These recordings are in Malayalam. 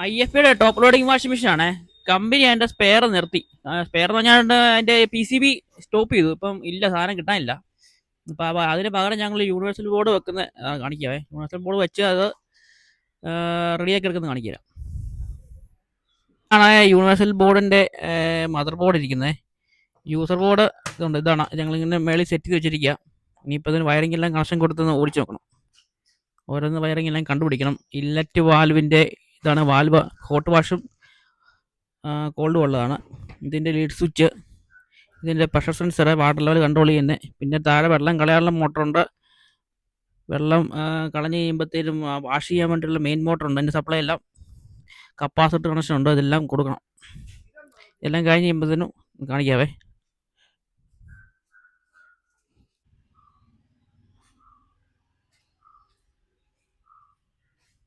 IFAയുടെ ടോപ്പ് ലോഡിംഗ് വാഷിംഗ് മെഷീൻ ആണേ. കമ്പനി അതിന്റെ സ്പെയർ നിർത്തി. സ്പെയർ എന്ന് പറഞ്ഞാൽ അതിന്റെ PCB സ്റ്റോപ്പ് ചെയ്തു. ഇപ്പം ഇല്ല, സാധനം കിട്ടാനില്ല. അപ്പം അതിന് പകരം ഞങ്ങൾ യൂണിവേഴ്സൽ ബോർഡ് വെക്കുന്ന കാണിക്കാവേ. യൂണിവേഴ്സൽ ബോർഡ് വെച്ച് അത് റെഡിയാക്കി എടുക്കുന്നത് കാണിക്കുക. ആണ് യൂണിവേഴ്സൽ ബോർഡിന്റെ മദർ ബോർഡ് ഇരിക്കുന്നത്. യൂസർ ബോർഡ് ഇതുണ്ട്. ഇതാണ് ഞങ്ങളിങ്ങനെ മേളിൽ സെറ്റ് ചെയ്ത് വെച്ചിരിക്കുക. ഇനിയിപ്പോൾ ഇതിന് വയറിംഗ് എല്ലാം കണക്ഷൻ കൊടുത്തൊന്ന് ഓടിച്ച് നോക്കണം. ഓരോന്ന് വയറിംഗ് എല്ലാം കണ്ടുപിടിക്കണം. ഇല്ലറ്റ് വാൽവിൻ്റെ ഇതാണ്. വാൽവ് ഹോട്ട് വാഷും കോൾഡ് വെള്ളമാണ്. ഇതിൻ്റെ ലീഡ് സ്വിച്ച്, ഇതിൻ്റെ pressure sensor, water level control ചെയ്യുന്നത്. പിന്നെ താഴെ വെള്ളം കളയാനുള്ള മോട്ടറുണ്ട്. വെള്ളം കളഞ്ഞ് കഴിയുമ്പോഴത്തേലും വാഷ് ചെയ്യാൻ വേണ്ടിയുള്ള മെയിൻ മോട്ടറുണ്ട്. അതിൻ്റെ സപ്ലൈ എല്ലാം, കപ്പാസിറ്റർ കണക്ഷൻ ഉണ്ട്. ഇതെല്ലാം കൊടുക്കണം. എല്ലാം കഴിഞ്ഞ് കഴിയുമ്പോഴത്തേനും കാണിക്കാവേ.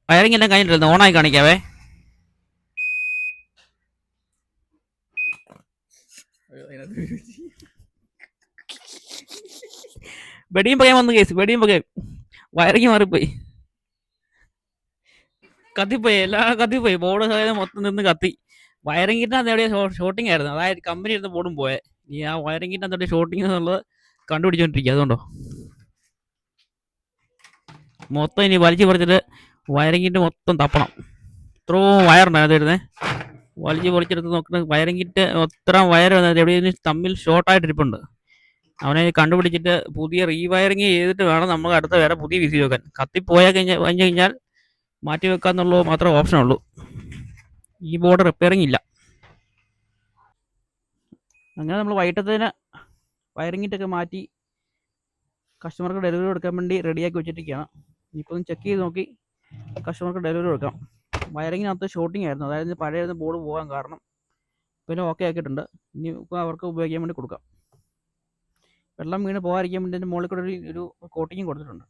വയറിംഗ് എല്ലാം കഴിഞ്ഞിട്ടില്ല, ഓണായി കാണിക്കാവേ. വെടിയും പറയാൻ വന്നു കേസ്, വെടിയും പറയാം. വയറിങ് മാറിപ്പോയി, കത്തിപ്പോയി, എല്ലാം കത്തിപ്പോയി. ബോർഡ് മൊത്തം നിന്ന് കത്തി. വയറിങ്ങിൻ്റെ എവിടെയാ ഷോട്ടിംഗ് ആയിരുന്നു. അതായത് കമ്പനി എടുത്ത ബോർഡും പോയെ. ഈ ആ വയറിങ്ങിൻ്റെ എവിടെ ഷോട്ടിംഗ് എന്നുള്ളത് കണ്ടുപിടിച്ചോണ്ടിരിക്കുക. അതുകൊണ്ടോ മൊത്തം ഇനി വലിച്ചു പറിച്ചിട്ട് വയറിങ്ങിൻ്റെ മൊത്തം തപ്പണം. ഇത്രയും വയറുണ്ടായിരുന്നു വരുന്നത്. വലിച്ചു പൊളിച്ചെടുത്ത് നോക്കുന്ന വയറിങ്ങിട്ട് എത്ര വയർ വന്നത് എവിടെയെങ്കിലും തമ്മിൽ ഷോർട്ടായിട്ടിരിപ്പുണ്ട്. അവനെ കണ്ടുപിടിച്ചിട്ട് പുതിയ റീവയറിങ് ചെയ്തിട്ട് വേണം നമുക്ക് അടുത്ത വേറെ പുതിയ വിസി വെക്കാൻ. കത്തിപ്പോയാൽ കഴിഞ്ഞാൽ മാറ്റി വെക്കാന്നുള്ളത് മാത്രമേ ഓപ്ഷനുള്ളൂ. ഈ ബോർഡ് റിപ്പയറിങ് ഇല്ല. അങ്ങനെ നമ്മൾ വൈകിട്ടത്തേന് വയറിങ്ങിട്ടൊക്കെ മാറ്റി കസ്റ്റമർക്ക് ഡെലിവറി കൊടുക്കാൻ വേണ്ടി റെഡിയാക്കി വെച്ചിട്ടിരിക്കുകയാണ്. ഇനിയിപ്പോൾ ഒന്ന് ചെക്ക് ചെയ്ത് നോക്കി കസ്റ്റമർക്ക് ഡെലിവറി കൊടുക്കാം. വയറിങ്ങിനകത്ത് ഷോട്ടിംഗ് ആയിരുന്നു, അതായത് പഴയ ബോർഡ് പോകാൻ കാരണം. പിന്നെ ഓക്കെ ആക്കിയിട്ടുണ്ട്. ഇനി ഇപ്പോൾ അവർക്ക് ഉപയോഗിക്കാൻ വേണ്ടി കൊടുക്കാം. വെള്ളം വീണ് പോകാതിരിക്കാൻ വേണ്ടി മുകളിൽ കൂടെ ഒരു കോട്ടിങ്ങും കൊടുത്തിട്ടുണ്ട്.